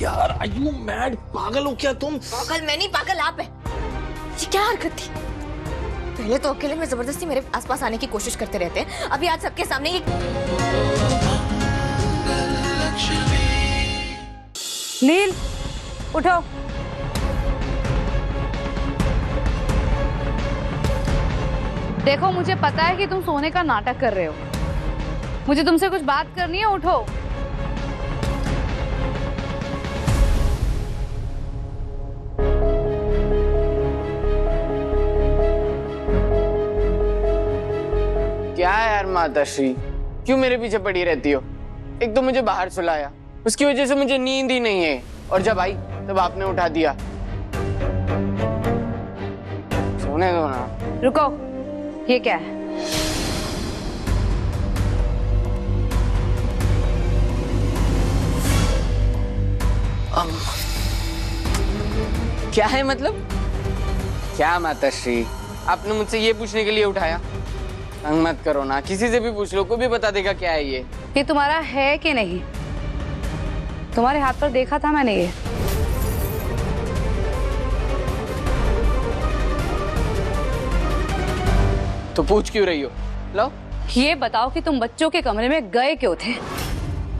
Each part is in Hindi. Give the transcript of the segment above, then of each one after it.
यार आर यू मैड? पागल हो क्या तुम? पागल मैं नहीं, पागल आप है। ये क्या हरकत थी? पहले तो अकेले में जबरदस्ती मेरे आसपास आने की कोशिश करते रहते हैं, अभी आज सबके सामने ये। नील उठो। देखो मुझे पता है कि तुम सोने का नाटक कर रहे हो, मुझे तुमसे कुछ बात करनी है, उठो। क्या है यार माताश्री, क्यों मेरे पीछे पड़ी रहती हो? एक तो मुझे बाहर सुलाया, उसकी वजह से मुझे नींद ही नहीं है, और जब आई तब आपने उठा दिया। सोने दो ना। रुको, ये क्या है? क्या है मतलब? क्या माताश्री, आपने मुझसे ये पूछने के लिए उठाया? तंग मत करो ना, किसी से भी पूछ लो, कोई भी बता देगा क्या है ये। ये तुम्हारा है कि नहीं? तुम्हारे हाथ पर देखा था मैंने ये। तो पूछ क्यों रही हो? लो। ये बताओ कि तुम बच्चों के कमरे में गए क्यों थे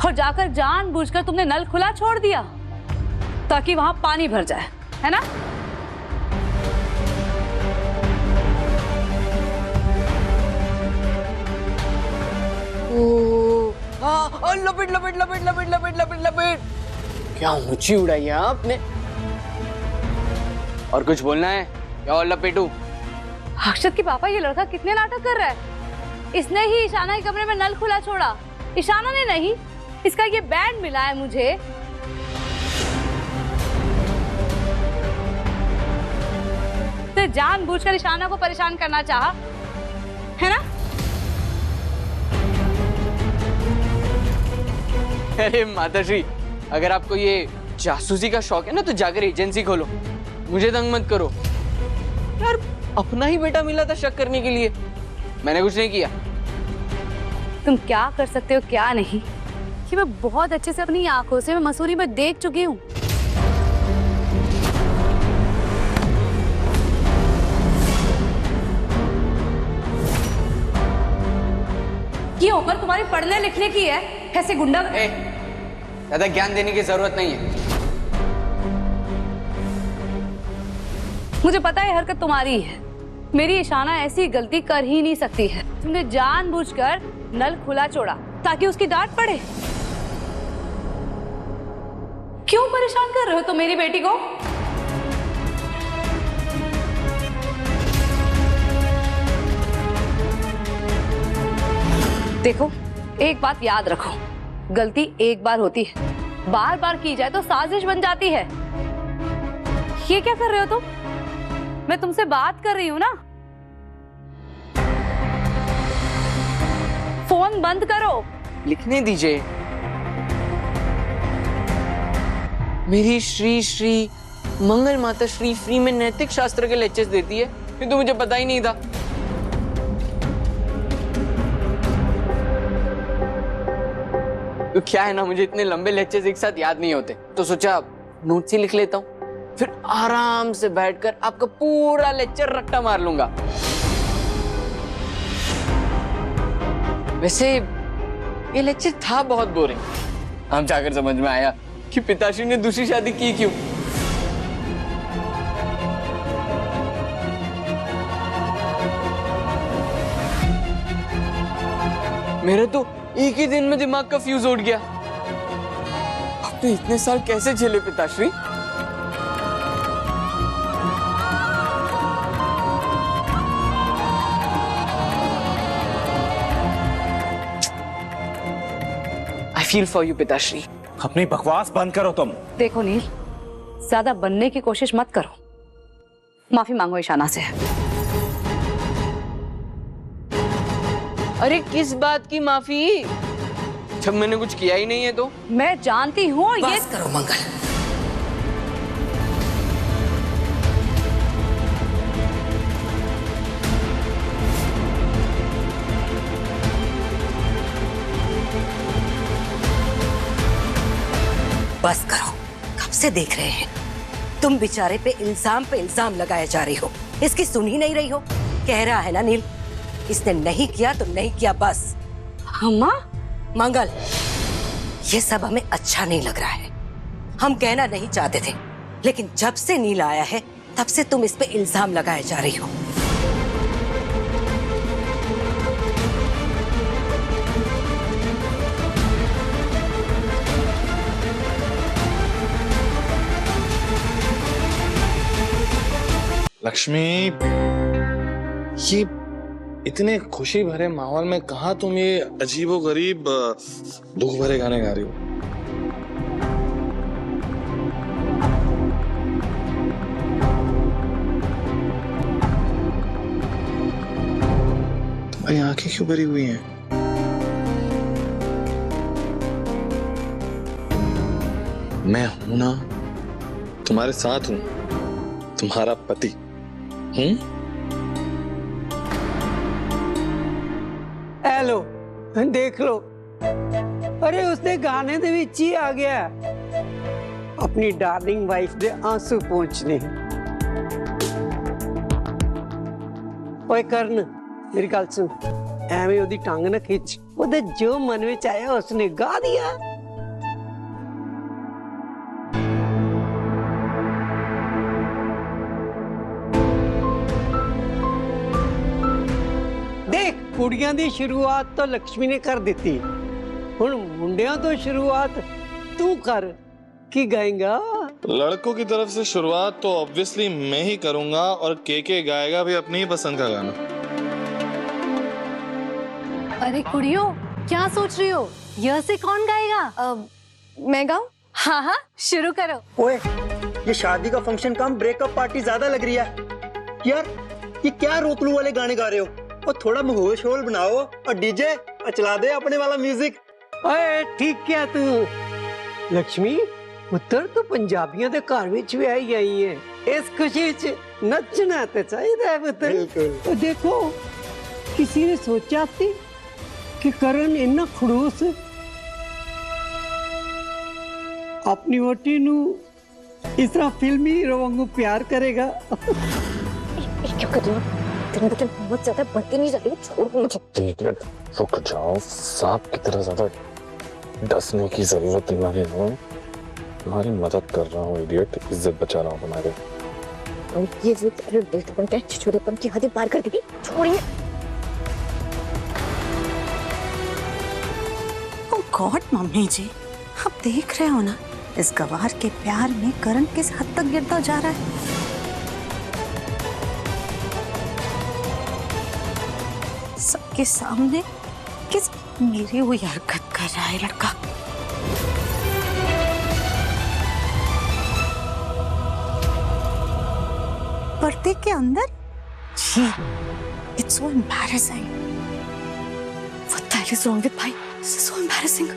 और जाकर जानबूझकर तुमने नल खुला छोड़ दिया ताकि वहां पानी भर जाए, है ना? लपेट लपेट लपेट लपेट लपेट लपेट लपेट। क्या ऊंची उड़ाई है आपने। और कुछ बोलना है या और लपेटू? अक्षत के पापा, ये लड़का कितने नाटक कर रहा है। इसने ही ईशाना के कमरे में नल खुला छोड़ा। ईशाना ने नहीं, इसका ये बैंड मिला है मुझे। तो जानबूझकर ईशाना को परेशान करना चाहा, है ना? अरे माताश्री, अगर आपको ये जासूसी का शौक है ना तो जाकर एजेंसी खोलो, मुझे तंग मत करो यार। अपना ही बेटा मिला था शक करने के लिए, मैंने कुछ नहीं किया। तुम क्या कर सकते हो क्या नहीं, कि मैं बहुत अच्छे से अपनी आंखों से मैं मसूरी में देख चुकी हूँ। ये उम्र तुम्हारी पढ़ने लिखने की है, ऐसे गुंडा। ज्यादा ज्ञान देने की जरूरत नहीं है। मुझे पता है हरकत तुम्हारी है, मेरी ईशाना ऐसी गलती कर ही नहीं सकती है। तुमने जानबूझकर नल खुला छोड़ा ताकि उसकी डांट पड़े। क्यों परेशान कर रहे हो तुम मेरी बेटी को? देखो, एक बात याद रखो, गलती एक बार होती है, बार बार की जाए तो साजिश बन जाती है। ये क्या कर रहे हो तुम? मैं तुमसे बात कर रही हूं ना। फोन बंद करो। लिखने दीजिए। मेरी श्री श्री मंगल माता श्री फ्री में नैतिक शास्त्र के लेक्चर्स देती है, ये तो मुझे पता ही नहीं था। तो क्या है ना, मुझे इतने लंबे लेक्चर्स एक साथ याद नहीं होते, तो सोचा नोट्स ही लिख लेता हूँ, फिर आराम से बैठकर आपका पूरा लेक्चर रट्टा मार लूंगा। वैसे ये लेक्चर था बहुत बोरिंग, हम जाकर समझ में आया कि पिताश्री ने दूसरी शादी की क्यों। मेरा तो एक ही दिन में दिमाग का फ्यूज उड़ गया। आपने इतने साल कैसे झेले पिताश्री? I feel for you पिताश्री। अपनी बकवास बंद करो तुम। देखो नील, ज्यादा बनने की कोशिश मत करो, माफी मांगो ईशाना से। अरे किस बात की माफी, जब मैंने कुछ किया ही नहीं है तो। मैं जानती हूँ ये। बस करो मंगल। बस करो, से देख रहे हैं। तुम बेचारे पे इल्जाम लगाए जा रही हो। इसकी सुन ही नहीं रही हो। कह रहा है ना नील, इसने नहीं किया तो नहीं किया बस। अम्मा, मंगल, ये सब हमें अच्छा नहीं लग रहा है। हम कहना नहीं चाहते थे, लेकिन जब से नील आया है तब से तुम इस पे इल्जाम लगाए जा रही हो। लक्ष्मी, ये इतने खुशी भरे माहौल में कहाँ तुम ये अजीबोगरीब दुख भरे गाने गा रही हो? तुम्हारी आंखें क्यों भरी हुई हैं? मैं हूं ना, तुम्हारे साथ हूं, तुम्हारा पति। हेलो, देख लो। अरे उसने गाने दे विच ही आ गया अपनी डार्लिंग वाइफ दे आंसू पहुंचने। ओए करण, मेरी गल सुन, एवें ओदी टंग ना खिंच। ओदे जो मन विच आया उसने गा दिया। कुड़ियां दी शुरुआत तो लक्ष्मी ने कर दी, हुण मुंडियां तो शुरुआत तू कर। की गाएगा? लड़कों की तरफ से शुरुआत तो ऑब्वियसली मैं ही करूंगा, और के गाएगा भी अपनी ही पसंद का गाना। अरे कुड़ियों, क्या सोच रही हो? यह से कौन गाएगा? मैं गाऊं? हाँ हाँ, शुरू करो। ओए, ये शादी का फंक्शन कम ब्रेकअप पार्टी ज्यादा लग रही है यार। ये क्या रोतलू वाले गाने गा रहे हो? और थोड़ा माहौल शोल बनाओ और डीजे चला दे अपने वाला म्यूजिक। ओए ठीक क्या तू लक्ष्मी, पुत्र तो पंजाबियों दे घर विच भी आई है। इस खुशी च नचना ते चाहिए पुत्र। तो देखो, किसी ने सोचा थी कि करण इन्ना खड़ूस अपनी वोटी नू इस तरह फिल्मी हीरो वांगू प्यार करेगा। क्यों कर रही हो? बहुत ज्यादा बढ़ती नहीं जा रही, छोड़ मुझे। एक मिनट रुक जाओ, सांप की तरह ज्यादा डसने की जरूरत नहीं है। तुम्हारी मदद कर रहा हूँ इडियट, इज्जत बचा रहा हूँ तुम्हारे। ये बेटपन के छिछोरेपन की हदें पार कर दी। छोड़िए। ओह गॉड मम्मी जी, आप देख रहे हो ना इस गवार के प्यार में करण किस हद तक गिरता जा रहा है। सबके सामने किस मेरी हुई हरकत कर रहा है लड़का। पर्दे के अंदर जी, it's so embarrassing. What the hell is wrong with भाई? This is so embarrassing.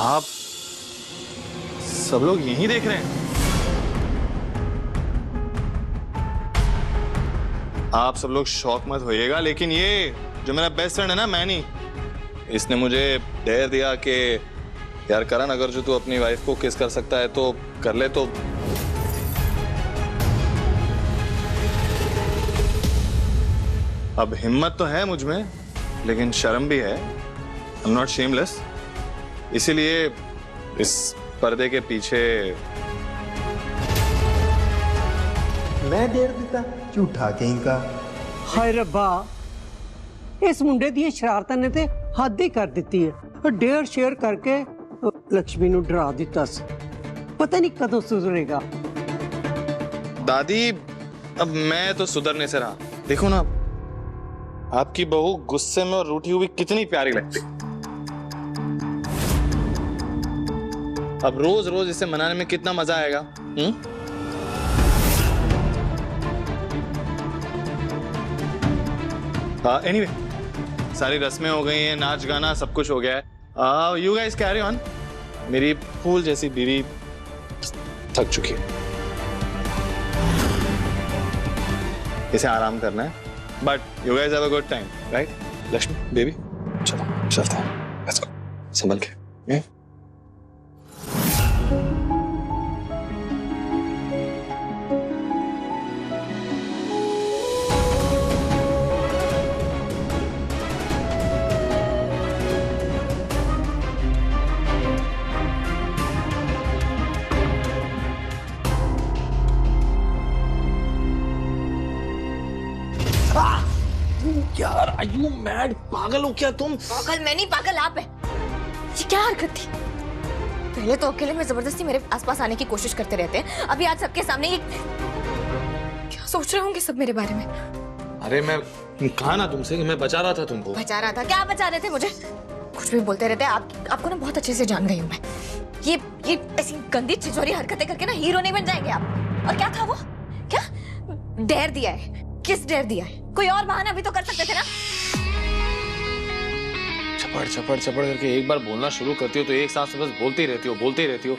आप सब लोग यहीं देख रहे हैं? आप सब लोग शौक मत होइएगा, लेकिन ये जो मेरा बेस्ट फ्रेंड है ना मैनी, इसने मुझे डेयर दिया कि यार करण, अगर जो तू अपनी वाइफ को किस कर सकता है तो कर ले। तो अब हिम्मत तो है मुझ में, लेकिन शर्म भी है। I am not shameless. इसीलिए इस पर्दे के पीछे मैं देर देता झूठा कहीं का। हाय रब्बा, इस मुंडे दी शरारतां ने ते हद ही कर दी है। डेढ़ शेयर करके लक्ष्मी नू डरा दिता सी। पता नहीं कदों सुधरेगा। दादी, अब मैं तो सुधरने से रहा। देखो ना, आपकी बहू गुस्से में और रूठी हुई कितनी प्यारी लगती। अब रोज रोज इसे मनाने में कितना मजा आएगा। एनीवे सारी रस्में हो गई हैं, नाच गाना सब कुछ हो गया है। You guys carry on. मेरी फूल जैसी बीवी थक चुकी है, इसे आराम करना है। But you guys have a good time, right? Lakshmi baby चलो चलते हैं, लेट्स गो, संभल के। यार आर यू मैड? पागल हो क्या तुम? पागल मैं नहीं, पागल आप है। ये क्या हरकत थी? पहले तो अकेले में जबरदस्ती मेरे आसपास आने की कोशिश करते रहते हैं, अभी आज सबके सामने ये क्या सोच रहे होंगे सब मेरे बारे में? अरे मैं कहा ना तुमसे कि मैं बचा रहा था तुमको। बचा रहा था? क्या बचा रहे थे मुझे? कुछ भी बोलते रहते हैं। आपको ना बहुत अच्छे से जान गई हूँ मैं। ये ऐसी गंदी छिछोरी हरकतें करके ना हीरो नहीं बन जाएंगे आप। और क्या था वो? क्या डेयर दिया है? किस डेयर दिया है? कोई और बहाना भी तो कर सकते थे ना। चपड़ चपड़ चपड़ करके एक बार बोलना शुरू करती हो तो एक सांस में बस बोलती रहती हो।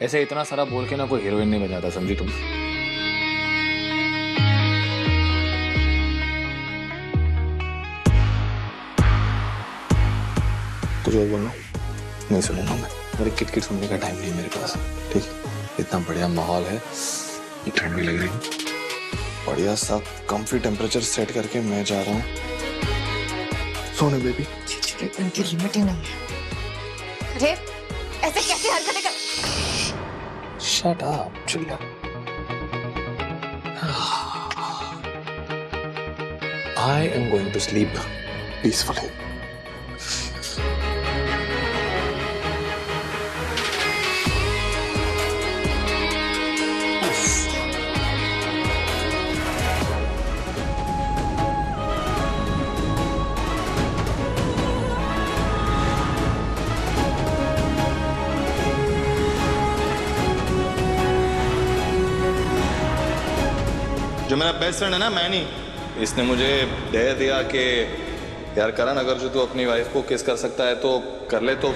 ऐसे इतना सारा बोल के ना कोई हीरोइन नहीं बन जाता, समझी तुम? कुछ और बोलना नहीं सुनूंगा मैं। मेरे किटकिट सुनने का टाइम नहीं है मेरे पास, ठीक है? इतना बढ़िया माहौल है, ठंड भी लग रही है, बढ़िया सा कंफी टेम्परेचर सेट करके मैं जा रहा हूँ सोने बेबी। उनकी लिमिट ही नहीं है। अरे ऐसे कैसी हरकतें कर? शट अप चिल्ला। I am going to sleep peacefully. जो मेरा बेस्ट फ्रेंड है ना मैनी, इसने मुझे डेयर दिया कि यार करण, अगर जो तू अपनी वाइफ को किस कर सकता है तो कर ले। तो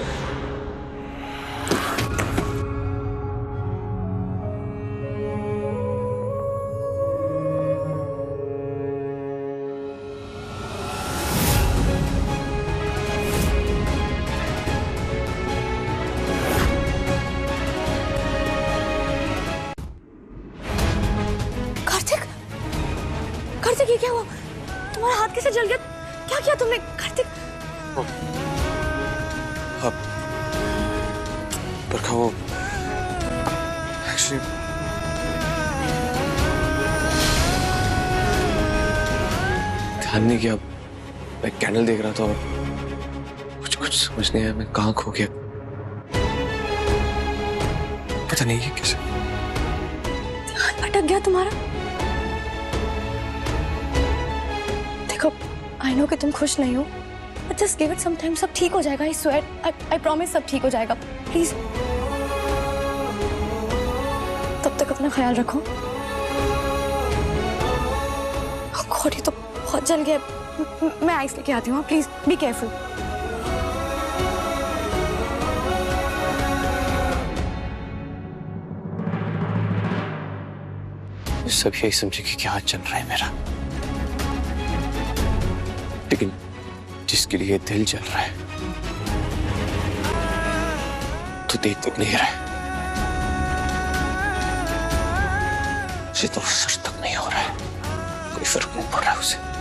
कार्तिक ये क्या हुआ? तुम्हारा हाथ कैसे जल गया? क्या किया तुमने कार्तिक? बरखा वो एक्चुअली ध्यान नहीं किया, मैं कैंडल देख रहा था और कुछ समझ नहीं आया, मैं कहाँ खो गया पता नहीं है कैसे। ध्यान भटक गया तुम्हारा? आई नो कि तुम खुश नहीं हो, but just give it some time, सब ठीक हो जाएगा। आई स्वेयर, आई प्रॉमिस सब ठीक हो जाएगा। प्लीज तब तक अपना ख्याल रखो। गॉड, ये तो बहुत जल गया। मैं आइस लेके आती हूँ, प्लीज बी केयरफुल। सब यही समझे कि क्या चल रहा है मेरा, लेकिन जिसके लिए दिल जल रहा है तो देख तक नहीं रहा है, उसे तो सच तक नहीं हो रहा है, कोई फर्क नहीं पड़ रहा है उसे।